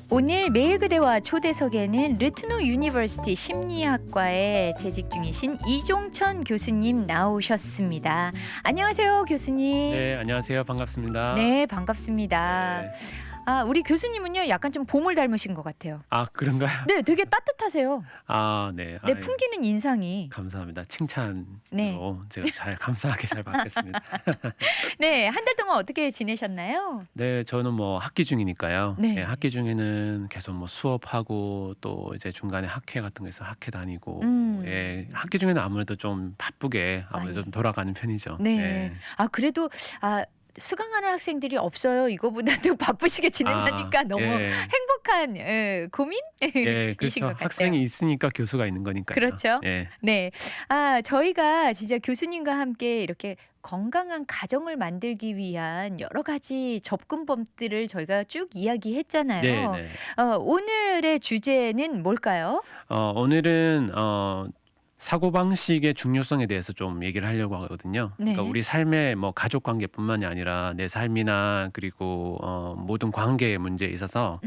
오늘 매일 그대와 초대석에는 르트노 유니버시티 심리학과에 재직 중이신 이종천 교수님 나오셨습니다. 안녕하세요, 교수님. 네, 안녕하세요. 반갑습니다. 네, 반갑습니다. 네. 우리 교수님은요, 약간 좀 봄을 닮으신 것 같아요. 아, 그런가요? 네, 되게 따뜻하세요. 아, 네. 네, 풍기는 인상이. 감사합니다. 칭찬으로 네. 제가 감사하게 잘 받겠습니다. 네, 한 달 동안 어떻게 지내셨나요? 네, 저는 뭐 학기 중이니까요. 네. 네, 학기 중에는 계속 뭐 수업하고 또 이제 중간에 학회 같은 거에서 학회 다니고, 예, 학기 중에는 아무래도 좀 바쁘게 아무래도 많이. 좀 돌아가는 편이죠. 네. 그래도 수강하는 학생들이 없어요. 이거보다도 바쁘시게 진행하니까 너무 예, 행복한 고민? 예, 이신 것 그렇죠. 같아요. 학생이 있으니까 교수가 있는 거니까요. 그렇죠. 예, 네. 저희가 진짜 교수님과 함께 이렇게 건강한 가정을 만들기 위한 여러 가지 접근법들을 저희가 쭉 이야기했잖아요. 네, 네. 오늘의 주제는 뭘까요? 오늘은 사고방식의 중요성에 대해서 좀 얘기를 하려고 하거든요. 네. 그러니까 우리 삶의 뭐 가족 관계뿐만이 아니라 내 삶이나 그리고 모든 관계의 문제에 있어서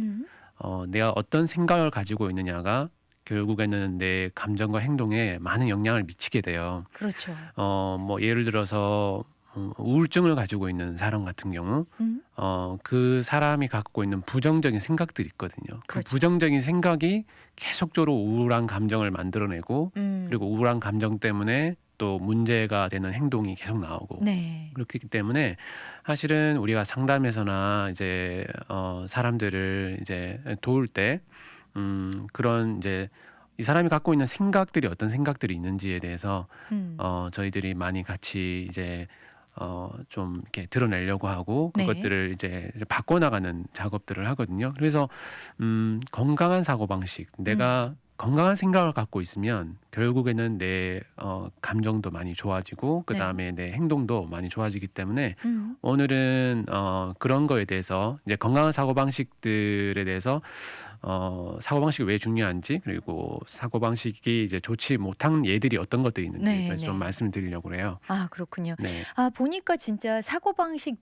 내가 어떤 생각을 가지고 있느냐가 결국에는 내 감정과 행동에 많은 영향을 미치게 돼요. 그렇죠. 뭐 예를 들어서 우울증을 가지고 있는 사람 같은 경우 그 사람이 갖고 있는 부정적인 생각들이 있거든요. 그 그렇죠. 부정적인 생각이 계속적으로 우울한 감정을 만들어내고 그리고 우울한 감정 때문에 또 문제가 되는 행동이 계속 나오고 네. 그렇기 때문에 사실은 우리가 상담에서나 이제 사람들을 이제 도울 때 그런 이제 이 사람이 갖고 있는 생각들이 어떤 생각들이 있는지에 대해서 저희들이 많이 같이 이제 좀 이렇게 드러내려고 하고 네. 그것들을 이제 바꿔나가는 작업들을 하거든요. 그래서 건강한 사고방식, 내가 건강한 생각을 갖고 있으면 결국에는 내 감정도 많이 좋아지고 그 다음에 내 행동도 많이 좋아지기 때문에 오늘은 그런 거에 대해서 이제 건강한 사고방식들에 대해서 사고방식이 왜 중요한지 그리고 사고방식이 이제 좋지 못한 예들이 어떤 것들이 있는지 네, 좀 네. 말씀을 드리려고 그래요. 그렇군요. 네. 보니까 진짜 사고방식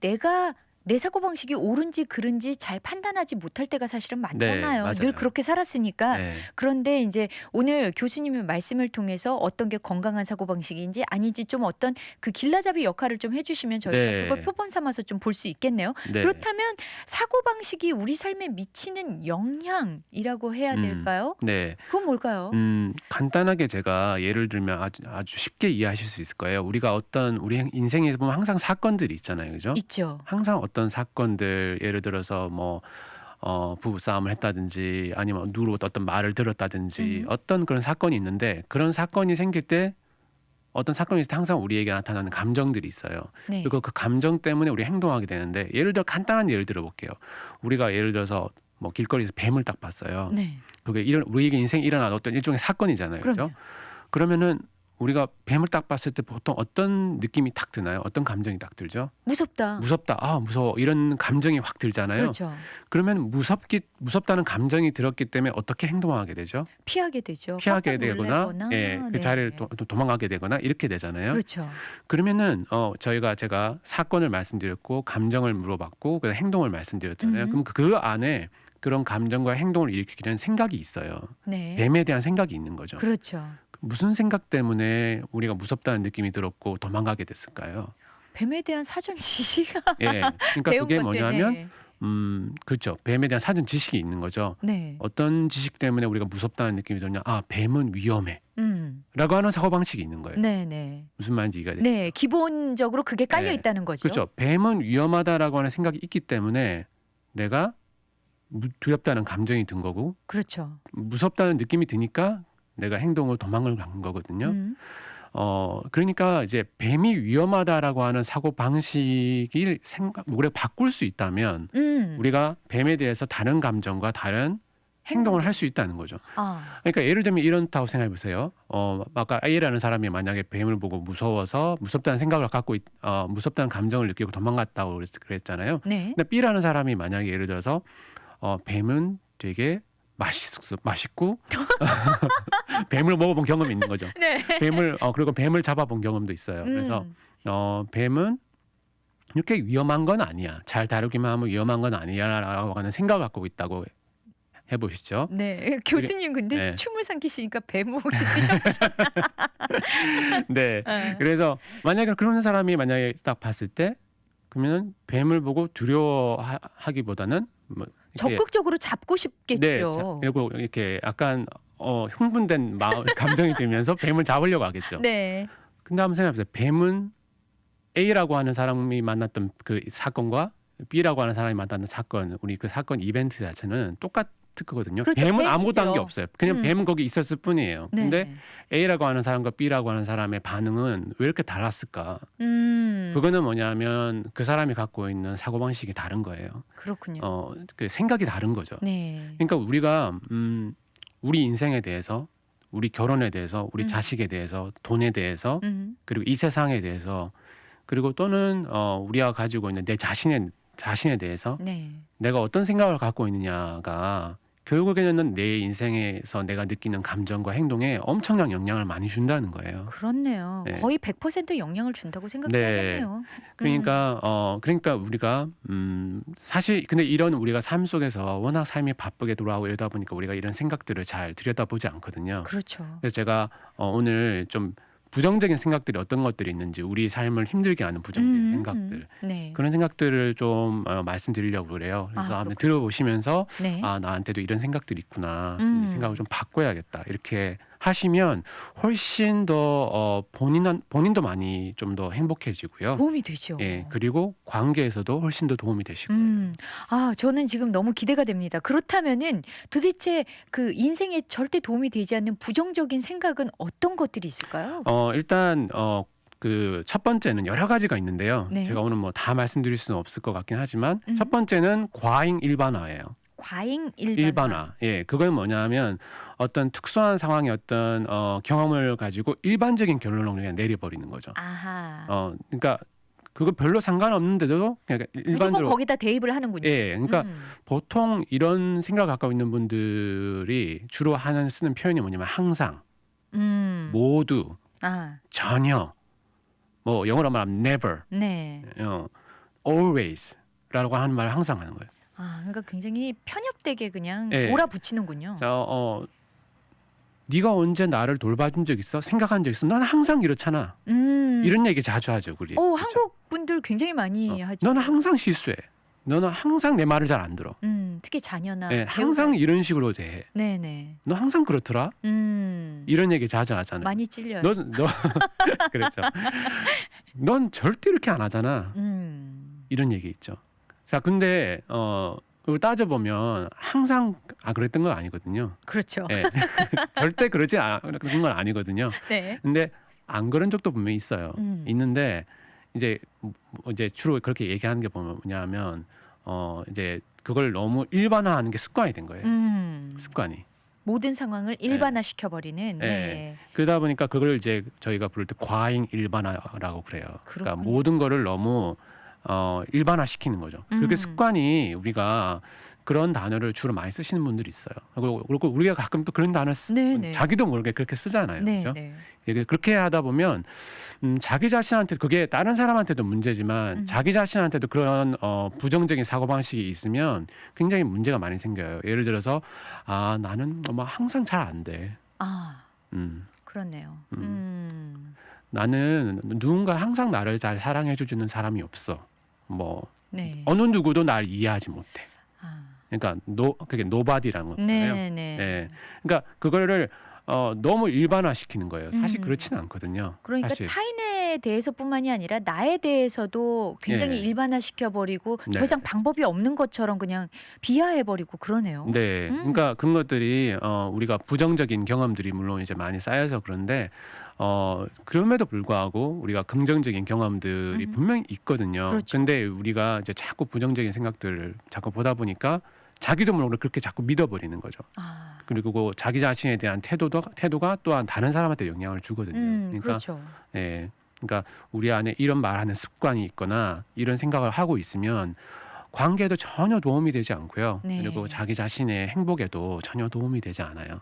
내 사고방식이 옳은지 그른지 잘 판단하지 못할 때가 사실은 많잖아요. 맞아요. 늘 그렇게 살았으니까. 네. 그런데 이제 오늘 교수님의 말씀을 통해서 어떤 게 건강한 사고방식인지 아닌지 좀 어떤 그 길라잡이 역할을 좀 해주시면 저희가 네. 그걸 표본 삼아서 좀 볼 수 있겠네요. 네. 그렇다면 사고방식이 우리 삶에 미치는 영향이라고 해야 될까요? 네. 그건 뭘까요? 간단하게 제가 예를 들면 아주 쉽게 이해하실 수 있을 거예요. 우리가 우리 인생에서 보면 항상 사건들이 있잖아요. 그죠? 있죠. 항상 어떤 사건들 예를 들어서 뭐 부부싸움을 했다든지 아니면 누구로부터 어떤 말을 들었다든지 어떤 그런 사건이 있는데 그런 사건이 생길 때 어떤 사건이 있을 때 항상 우리에게 나타나는 감정들이 있어요. 네. 그리고 그 감정 때문에 우리 행동하게 되는데 예를 들어 간단한 예를 들어볼게요. 우리가 예를 들어서 뭐 길거리에서 뱀을 딱 봤어요. 네. 그게 우리에게 인생에 일어난 어떤 일종의 사건이잖아요. 그렇죠? 그럼요. 그러면은 우리가 뱀을 딱 봤을 때 보통 어떤 느낌이 딱 드나요? 어떤 감정이 딱 들죠? 무섭다. 무섭다. 무서워. 이런 감정이 확 들잖아요. 그렇죠. 그러면 무섭다는 감정이 들었기 때문에 어떻게 행동하게 되죠? 피하게 되죠. 피하게 깜짝 되거나, 놀라거나. 그 네. 자리를 또 도망가게 되거나 이렇게 되잖아요. 그렇죠. 그러면은 제가 사건을 말씀드렸고 감정을 물어봤고 그다음 행동을 말씀드렸잖아요. 그럼 그 안에 그런 감정과 행동을 일으키는 생각이 있어요. 네. 뱀에 대한 생각이 있는 거죠. 그렇죠. 무슨 생각 때문에 우리가 무섭다는 느낌이 들었고 도망가게 됐을까요? 뱀에 대한 사전 지식 예, 그러니까 배운 그게 건데, 뭐냐면 네. 그렇죠. 뱀에 대한 사전 지식이 있는 거죠. 네. 어떤 지식 때문에 우리가 무섭다는 느낌이 들었냐? 뱀은 위험해. 라고 하는 사고방식이 있는 거예요. 네, 네. 무슨 말인지 이해가 되죠? 네, 기본적으로 그게 깔려 네. 있다는 거죠. 그렇죠. 뱀은 위험하다라고 하는 생각이 있기 때문에 내가 두렵다는 감정이 든 거고 그렇죠. 무섭다는 느낌이 드니까 내가 행동을 도망을 간 거거든요. 그러니까 이제 뱀이 위험하다라고 하는 사고 방식을 우리가 바꿀 수 있다면 우리가 뱀에 대해서 다른 감정과 다른 행동을 할 수 있다는 거죠. 그러니까 예를 들면 이렇다고 생각해 보세요. 아까 A라는 사람이 만약에 뱀을 보고 무서워서 무섭다는 생각을 갖고 무섭다는 감정을 느끼고 도망갔다고 그랬잖아요. 네. 근데 B라는 사람이 만약에 예를 들어서 뱀은 되게 맛있고 뱀을 먹어본 경험이 있는 거죠. 네. 그리고 뱀을 잡아본 경험도 있어요. 그래서 뱀은 이렇게 위험한 건 아니야. 잘 다루기만 하면 위험한 건 아니야라고 하는 생각을 갖고 있다고 해보시죠. 네. 교수님 근데 네. 춤을 삼키시니까 뱀을 혹시 드셔보셨나요? 네. 예. 그래서 만약에 그런 사람이 만약에 딱 봤을 때 그러면 뱀을 보고 두려워하기보다는 뭐 이렇게 적극적으로 잡고 네, 싶겠죠. 그리고 이렇게 약간 흥분된 마음 감정이 들면서 뱀을 잡으려고 하겠죠. 네. 근데 한번 생각해보세요. 뱀은 A라고 하는 사람이 만났던 그 사건과 B라고 하는 사람이 만났던 사건, 우리 그 사건 이벤트 자체는 똑같거든요. 그렇죠. 뱀은 아무것도 한 게 뱀이죠. 없어요. 그냥 뱀은 거기 있었을 뿐이에요. 네. 근데 A라고 하는 사람과 B라고 하는 사람의 반응은 왜 이렇게 달랐을까? 그거는 뭐냐면 그 사람이 갖고 있는 사고방식이 다른 거예요. 그렇군요. 그 생각이 다른 거죠. 네. 그러니까 우리가 우리 인생에 대해서, 우리 결혼에 대해서, 우리 음. 자식에 대해서, 돈에 대해서, 음. 그리고 이 세상에 대해서, 그리고 또는 우리가 가지고 있는 내 자신에 대해서 네. 내가 어떤 생각을 갖고 있느냐가 결국에는 내 인생에서 내가 느끼는 감정과 행동에 엄청난 영향을 많이 준다는 거예요. 그렇네요. 네. 거의 100% 영향을 준다고 생각해야겠네요. 그러니까 우리가 사실 근데 이런 우리가 삶 속에서 워낙 삶이 바쁘게 돌아가고 이러다 보니까 우리가 이런 생각들을 잘 들여다보지 않거든요. 그렇죠. 그래서 제가 오늘 좀 부정적인 생각들이 어떤 것들이 있는지, 우리 삶을 힘들게 하는 부정적인 생각들, 네. 그런 생각들을 좀 말씀드리려고 그래요. 그래서 한번 그렇군요. 들어보시면서 네. 나한테도 이런 생각들이 있구나, 음. 이 생각을 좀 바꿔야겠다, 이렇게 하시면 훨씬 더 본인도 많이 좀 더 행복해지고요. 도움이 되죠. 예, 그리고 관계에서도 훨씬 더 도움이 되시고요. 저는 지금 너무 기대가 됩니다. 그렇다면은 도대체 그 인생에 절대 도움이 되지 않는 부정적인 생각은 어떤 것들이 있을까요? 일단 그 첫 번째는 여러 가지가 있는데요. 네. 제가 오늘 뭐 다 말씀드릴 수는 없을 것 같긴 하지만 음. 첫 번째는 과잉 일반화예요. 과잉 일반화. 예, 그건 뭐냐면 어떤 특수한 상황의 어떤 경험을 가지고 일반적인 결론을 그냥 내려버리는 거죠. 아하. 그러니까 그거 별로 상관없는데도 그냥 무조건 일반적으로 거기다 대입을 하는군요. 예, 그러니까 음. 보통 이런 생각을 갖고 있는 분들이 주로 쓰는 표현이 뭐냐면 항상, 모두, 전혀, 뭐 영어로 말하면 never, 네. always라고 하는 말을 항상 하는 거예요. 그러니까 굉장히 편협되게 그냥 예. 몰아붙이는군요. 네가 언제 나를 돌봐준 적 있어? 생각한 적 있어? 난 항상 이렇잖아. 이런 얘기 자주 하죠, 우리. 그렇죠? 한국 분들 굉장히 많이 하죠. 너는 항상 실수해. 너는 항상 내 말을 잘 안 들어. 특히 자녀나 예, 항상 이런 식으로 돼. 네네. 너 항상 그렇더라. 이런 얘기 자주 하잖아요. 많이 찔려요. 너 그렇죠. 넌 절대 이렇게 안 하잖아. 이런 얘기 있죠. 자, 근데 그걸 따져보면 항상 그랬던 건 아니거든요. 그렇죠. 예. 절대 그런 건 아니거든요. 네. 근데 안 그런 적도 분명히 있어요. 있는데 이제 주로 그렇게 얘기하는 게 뭐냐면 이제 그걸 너무 일반화하는 게 습관이 된 거예요. 습관이. 모든 상황을 일반화시켜 버리는. 네. 그러다 보니까 그걸 이제 저희가 부를 때 과잉 일반화라고 그래요. 그러니까 그렇군요. 모든 거를 너무 일반화시키는 거죠. 그게 습관이 우리가 그런 단어를 주로 많이 쓰시는 분들이 있어요. 그리고 우리가 가끔 또 그런 단어 네네. 자기도 모르게 그렇게 쓰잖아요. 네, 그렇죠? 네. 그렇게 하다 보면 자기 자신한테 그게 다른 사람한테도 문제지만 자기 자신한테도 그런 부정적인 사고방식이 있으면 굉장히 문제가 많이 생겨요. 예를 들어서 나는 뭐 항상 잘 안 돼. 그렇네요. 나는 누군가 항상 나를 잘 사랑해 주는 사람이 없어. 뭐 네. 어느 누구도 날 이해하지 못해. 그러니까 그게 nobody라는 거잖아요. 네네. 네. 그러니까 그거를 너무 일반화시키는 거예요. 사실 그렇지는 않거든요. 그러니까 사실. 타인에 대해서뿐만이 아니라 나에 대해서도 굉장히 예. 일반화시켜 버리고 네. 더 이상 방법이 없는 것처럼 그냥 비하해 버리고 그러네요. 네, 그러니까 그런 것들이 우리가 부정적인 경험들이 물론 이제 많이 쌓여서 그런데 그럼에도 불구하고 우리가 긍정적인 경험들이 분명히 있거든요. 그렇죠. 근데 우리가 이제 자꾸 부정적인 생각들을 자꾸 보다 보니까 자기도 모르게 그렇게 자꾸 믿어버리는 거죠. 그리고 자기 자신에 대한 태도가 또한 다른 사람한테 영향을 주거든요. 그러니까 그렇죠. 예, 그러니까 우리 안에 이런 말하는 습관이 있거나 이런 생각을 하고 있으면 관계에도 전혀 도움이 되지 않고요. 네. 그리고 자기 자신의 행복에도 전혀 도움이 되지 않아요.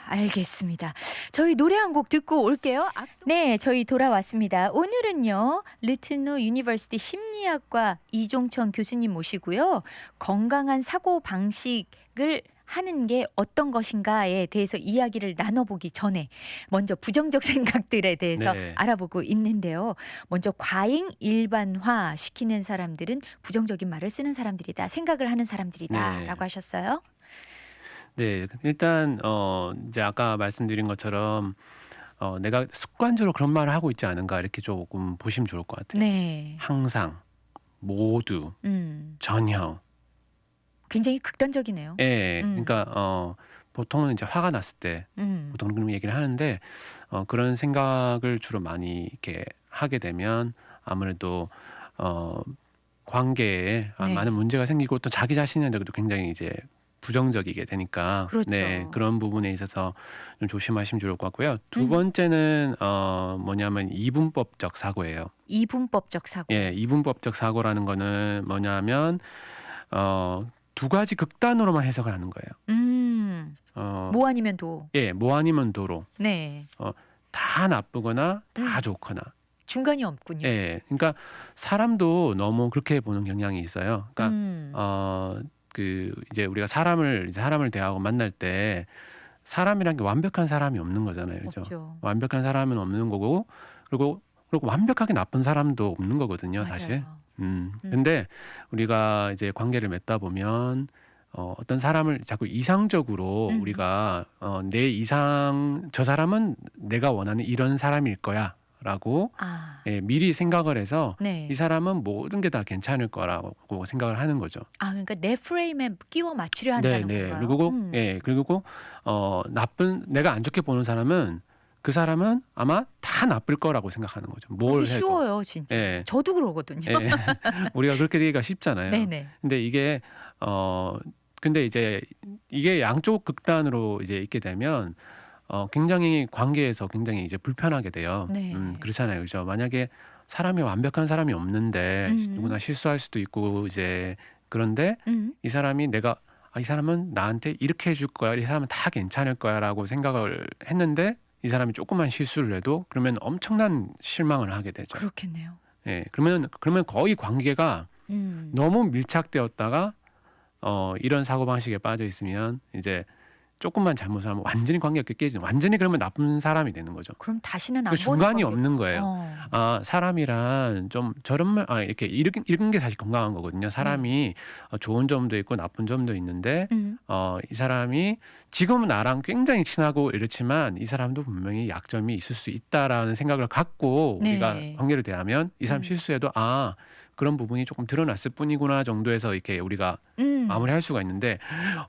알겠습니다. 저희 노래 한 곡 듣고 올게요. 네, 저희 돌아왔습니다. 오늘은요, 르트노 유니버시티 심리학과 이종천 교수님 모시고요. 건강한 사고 방식을 하는 게 어떤 것인가에 대해서 이야기를 나눠보기 전에 먼저 부정적 생각들에 대해서 네. 알아보고 있는데요. 먼저 과잉 일반화 시키는 사람들은 부정적인 말을 쓰는 사람들이다. 생각을 하는 사람들이다. 네. 라고 하셨어요. 네. 일단 이제 아까 말씀드린 것처럼 내가 습관적으로 그런 말을 하고 있지 않은가 이렇게 조금 보시면 좋을 것 같아요. 네. 항상, 모두, 전혀. 굉장히 극단적이네요. 예. 음. 그러니까 보통은 이제 화가 났을 때 보통 그런 얘기를 하는데 그런 생각을 주로 많이 이렇게 하게 되면 아무래도 관계에 네. 많은 문제가 생기고 또 자기 자신에게도 굉장히 이제 부정적이게 되니까 그렇죠. 네, 그런 부분에 있어서 좀 조심하시면 좋을 것 같고요. 두 음. 번째는 뭐냐면 이분법적 사고예요. 이분법적 사고. 예, 이분법적 사고라는 거는 뭐냐면 두 가지 극단으로만 해석을 하는 거예요. 뭐 아니면 도. 예, 뭐 아니면 도로 네. 다 나쁘거나 다 음. 좋거나. 중간이 없군요. 예, 그러니까 사람도 너무 그렇게 보는 경향이 있어요. 그러니까 그 이제 우리가 사람을 대하고 만날 때 사람이란 게 완벽한 사람이 없는 거잖아요, 그죠? 없죠. 완벽한 사람은 없는 거고 그리고 완벽하게 나쁜 사람도 없는 거거든요, 사실. 맞아요. 근데 우리가 이제 관계를 맺다 보면 어떤 사람을 자꾸 이상적으로 우리가 저 사람은 내가 원하는 이런 사람일 거야라고 아, 예, 미리 생각을 해서 네. 이 사람은 모든 게 다 괜찮을 거라고 생각을 하는 거죠. 아, 그러니까 내 프레임에 끼워 맞추려 한다는 네. 건가요? 그리고 예, 그리고 내가 안 좋게 보는 사람은 그 사람은 아마 다 나쁠 거라고 생각하는 거죠. 뭘 그게 해도. 쉬워요, 진짜. 예. 저도 그러거든요. 예. 우리가 그렇게 되기가 쉽잖아요. 네네. 근데 이게 근데 이제 이게 양쪽 극단으로 이제 있게 되면 굉장히 관계에서 굉장히 이제 불편하게 돼요. 네. 그렇잖아요, 그죠? 만약에 사람이 완벽한 사람이 없는데 누구나 실수할 수도 있고 이제 그런데 이 사람이 이 사람은 나한테 이렇게 해줄 거야, 이 사람은 다 괜찮을 거야라고 생각을 했는데 이 사람이 조그만 실수를 해도 그러면 엄청난 실망을 하게 되죠. 그렇겠네요. 예, 그러면 거의 관계가 너무 밀착되었다가 이런 사고 방식에 빠져 있으면 이제 조금만 잘못하면 완전히 관계가 깨지죠. 완전히 그러면 나쁜 사람이 되는 거죠. 그럼 다시는 안 그 보는 중간이 관계. 없는 거예요. 사람이란 좀 저런 이렇게 이런 게 사실 건강한 거거든요. 사람이 좋은 점도 있고 나쁜 점도 있는데 이 사람이 지금은 나랑 굉장히 친하고 이렇지만 이 사람도 분명히 약점이 있을 수 있다라는 생각을 갖고 네. 우리가 관계를 대하면 이 사람 실수해도 그런 부분이 조금 드러났을 뿐이구나 정도에서 이렇게 우리가 마무리할 수가 있는데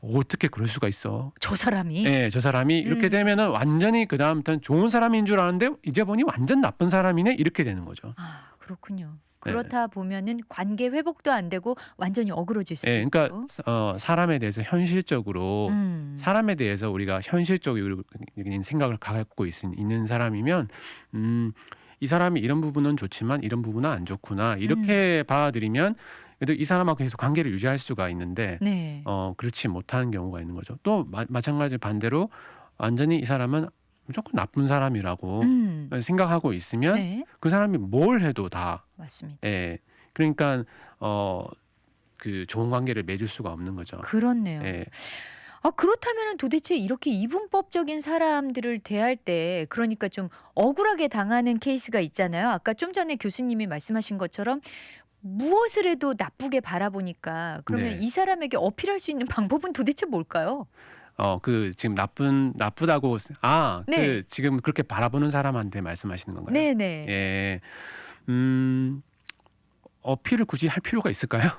어떻게 그럴 수가 있어? 저 사람이. 네, 저 사람이 이렇게 되면은 완전히 그 다음부터는 좋은 사람인 줄 알았는데 이제 보니 완전 나쁜 사람이네 이렇게 되는 거죠. 아, 그렇군요. 네. 그렇다 보면은 관계 회복도 안 되고 완전히 어그러질 수도 네, 있고. 그러니까 사람에 대해서 현실적으로 사람에 대해서 우리가 현실적인 생각을 갖고 있는 사람이면 이 사람이 이런 부분은 좋지만 이런 부분은 안 좋구나 이렇게 받아들이면 그래도 이 사람하고 계속 관계를 유지할 수가 있는데 네. 그렇지 못하는 경우가 있는 거죠. 또 마찬가지 반대로 완전히 이 사람은 무조건 나쁜 사람이라고 생각하고 있으면 네. 그 사람이 뭘 해도 다 맞습니다. 예, 그러니까 그 좋은 관계를 맺을 수가 없는 거죠. 그렇네요. 예. 그렇다면 도대체 이렇게 이분법적인 사람들을 대할 때 그러니까 좀 억울하게 당하는 케이스가 있잖아요. 아까 좀 전에 교수님이 말씀하신 것처럼 무엇을 해도 나쁘게 바라보니까 그러면 네. 이 사람에게 어필할 수 있는 방법은 도대체 뭘까요? 그 지금 나쁘다고 네. 그 지금 그렇게 바라보는 사람한테 말씀하시는 건가요? 네네. 예. 어필을 굳이 할 필요가 있을까요?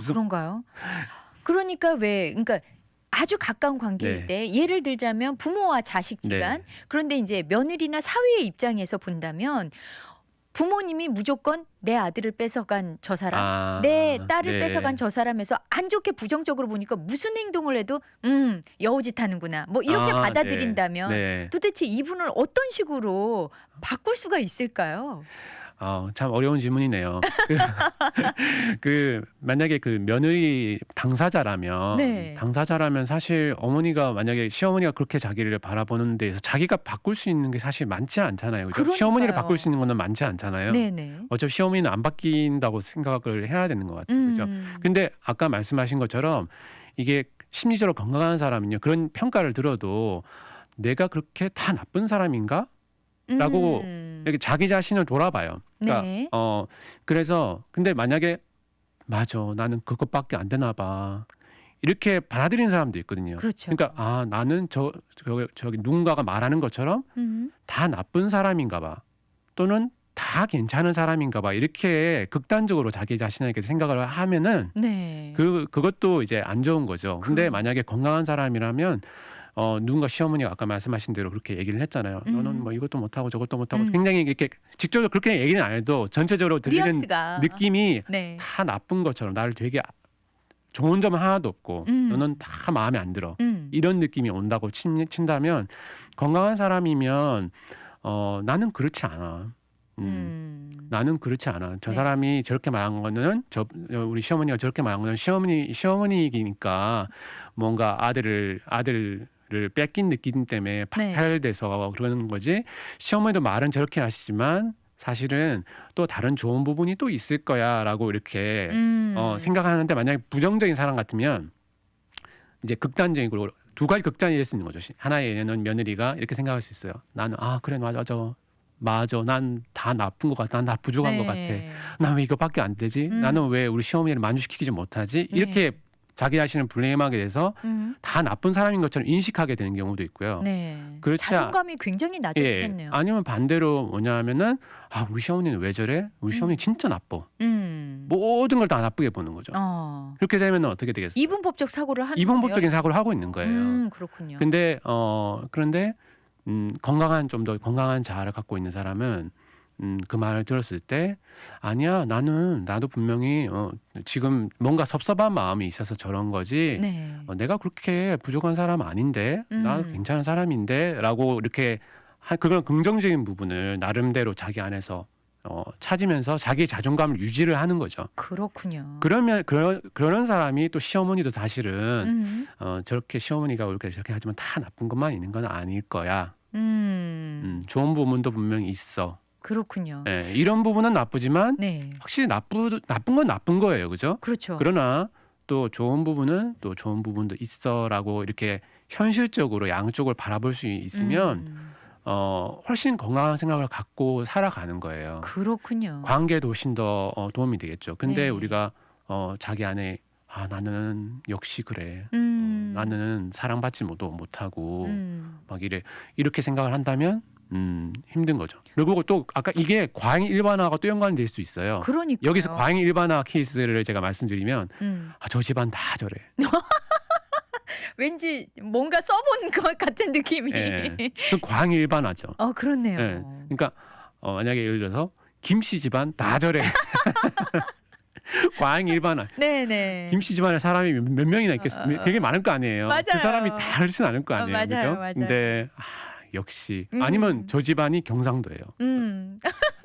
그런가요? 그러니까 아주 가까운 관계일 네. 때 예를 들자면 부모와 자식지간 네. 그런데 이제 며느리나 사위의 입장에서 본다면 부모님이 무조건 내 아들을 뺏어간 저 사람, 내 딸을 네. 뺏어간 저 사람에서 안 좋게 부정적으로 보니까 무슨 행동을 해도 여우짓 하는구나 뭐 이렇게 받아들인다면 네. 도대체 이분을 어떤 식으로 바꿀 수가 있을까요? 참 어려운 질문이네요. 만약에 그 며느리 당사자라면 네. 사실 어머니가 만약에 시어머니가 그렇게 자기를 바라보는 데에서 자기가 바꿀 수 있는 게 사실 많지 않잖아요. 그죠? 시어머니를 바꿀 수 그러니까요. 있는 거는 많지 않잖아요. 네네. 어차피 시어머니는 안 바뀐다고 생각을 해야 되는 것 같아요. 그죠? 근데 아까 말씀하신 것처럼 이게 심리적으로 건강한 사람은요. 그런 평가를 들어도 내가 그렇게 다 나쁜 사람인가? 라고 이렇게 자기 자신을 돌아봐요. 그러니까 네. 그래서 근데 만약에 맞아 나는 그것밖에 안 되나 봐 이렇게 받아들이는 사람도 있거든요. 그렇죠. 그러니까 나는 저기 누군가가 말하는 것처럼 다 나쁜 사람인가 봐 또는 다 괜찮은 사람인가 봐 이렇게 극단적으로 자기 자신에게 생각을 하면은 네. 그것도 이제 안 좋은 거죠. 근데 그럼. 만약에 건강한 사람이라면 누군가 시어머니가 아까 말씀하신 대로 그렇게 얘기를 했잖아요. 너는 뭐 이것도 못하고 저것도 못하고 굉장히 이렇게 직접적으로 그렇게 얘기는 안 해도 전체적으로 들리는 뉘앙스가. 느낌이 네. 다 나쁜 것처럼 나를 되게 좋은 점은 하나도 없고 너는 다 마음에 안 들어 이런 느낌이 온다고 친다면 건강한 사람이면 나는 그렇지 않아. 나는 그렇지 않아. 저 네. 사람이 저렇게 말한 거는 우리 시어머니가 저렇게 말한 거는 시어머니이니까 뭔가 아들을 뺏긴 느낌 때문에 박탈돼서 그러는 거지. 시어머니도 말은 저렇게 하시지만 사실은 또 다른 좋은 부분이 또 있을 거야라고 이렇게 생각하는데 만약에 부정적인 사람 같으면 이제 극단적으로 두 가지 극단이 될 수 있는 거죠. 하나에는 며느리가 이렇게 생각할 수 있어요. 나는 그래 맞아. 난 다 나쁜 것 같아. 난 다 부족한 것 같아. 난 왜 이거밖에 안 되지? 나는 왜 우리 시어머니를 만족시키지 못하지? 이렇게 자기 자신을 블레임하게 돼서 다 나쁜 사람인 것처럼 인식하게 되는 경우도 있고요. 네. 그렇지 자존감이 굉장히 낮아지겠네요. 아니면 반대로 뭐냐면은 우리 시어머니는 왜 저래? 우리 시어머니 진짜 나빠. 모든 걸 다 나쁘게 보는 거죠. 그렇게 되면 어떻게 되겠어요? 이분법적 사고를 하는 이분법적인 사고를 하고 있는 거예요. 그렇군요. 근데 그런데 좀 더 건강한 자아를 갖고 있는 사람은 그 말을 들었을 때 아니야 나도 분명히 지금 뭔가 섭섭한 마음이 있어서 저런 거지 네. 내가 그렇게 부족한 사람 아닌데 나 괜찮은 사람인데 라고 이렇게 그런 긍정적인 부분을 나름대로 자기 안에서 찾으면서 자기 자존감을 유지를 하는 거죠. 그렇군요. 그러면 그런 사람이 또 시어머니도 사실은 저렇게 시어머니가 이렇게 저렇게 하지만 다 나쁜 것만 있는 건 아닐 거야. 좋은 부분도 분명히 있어. 그렇군요. 네, 이런 부분은 나쁘지만 네. 확실히 나쁜 건 나쁜 거예요, 그죠? 그렇죠. 그러나 또 좋은 부분은 또 좋은 부분도 있어라고 이렇게 현실적으로 양쪽을 바라볼 수 있으면 훨씬 건강한 생각을 갖고 살아가는 거예요. 그렇군요. 관계도 훨씬 더 도움이 되겠죠. 근데 네. 우리가 자기 안에 나는 역시 그래. 나는 사랑받지 못하고 막 이렇게 생각을 한다면 힘든 거죠. 그리고 또 아까 이게 과잉 일반화가 또 연관될 수 있어요. 그러니까요. 여기서 과잉 일반화 케이스를 제가 말씀드리면 저 집안 다 저래. 왠지 뭔가 써본 것 같은 느낌이. 예. 그 과잉 일반화죠. 그렇네요. 예. 그러니까 만약에 예를 들어서 김씨 집안 다 저래. 과잉 일반화. 네네. 김씨 집안에 사람이 몇 명이나 있겠어요? 되게 많을 거 아니에요. 맞아요. 그 사람이 다 그렇진 않을 거 아니에요. 맞아요, 그죠? 맞아요. 근데 역시 아니면 저 집안이 경상도예요.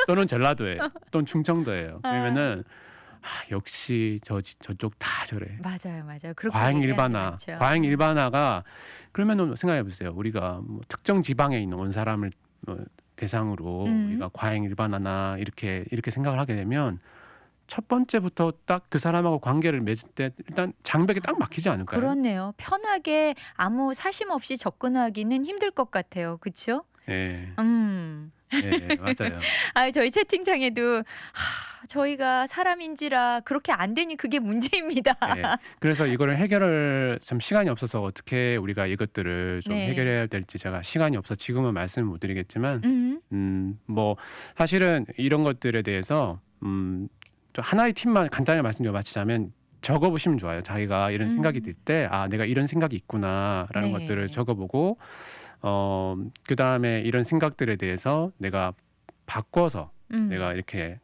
또는 전라도예요. 또는 충청도예요. 그러면은 역시 저쪽 다 저래. 맞아요. 과잉 일반화. 과잉 일반화가 그러면은 생각해 보세요. 우리가 뭐 특정 지방에 있는 온 사람을 대상으로 우리가 과잉 일반화나 이렇게 생각을 하게 되면 첫 번째부터 딱 그 사람하고 관계를 맺을 때 일단 장벽이 딱 막히지 않을까요? 그렇네요. 편하게 아무 사심 없이 접근하기는 힘들 것 같아요. 그렇죠? 네. 네, 맞아요. 저희 채팅창에도 저희가 사람인지라 그렇게 안 되니 그게 문제입니다. 네. 그래서 이거를 해결을 좀 시간이 없어서 어떻게 우리가 이것들을 좀 네. 해결해야 될지 제가 시간이 없어 지금은 말씀을 못 드리겠지만 뭐 사실은 이런 것들에 대해서 좀 하나의 팁만 간단히 말씀 좀 마치자면 적어보시면 좋아요. 자기가 이런 생각이 들 때 내가 이런 생각이 있구나라는 네. 것들을 적어보고 그 다음에 이런 생각들에 대해서 내가 바꿔서 내가 이렇게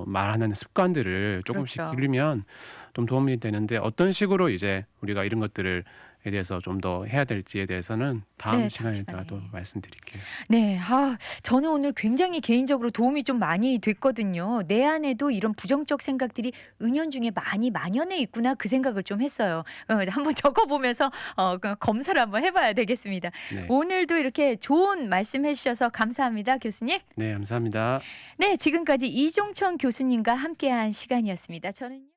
말하는 습관들을 조금씩 그렇죠. 기르면 좀 도움이 되는데 어떤 식으로 이제 우리가 이런 것들을 대해서 좀 더 해야 될지에 대해서는 다음 네, 다음 시간에라도 시간에. 말씀드릴게요. 네. 저는 오늘 굉장히 개인적으로 도움이 좀 많이 됐거든요. 내 안에도 이런 부정적 생각들이 은연중에 많이 만연해 있구나 그 생각을 좀 했어요. 한번 적어보면서 검사를 한번 해봐야 되겠습니다. 네. 오늘도 이렇게 좋은 말씀해 주셔서 감사합니다, 교수님. 네, 감사합니다. 네, 지금까지 이종천 교수님과 함께한 시간이었습니다. 저는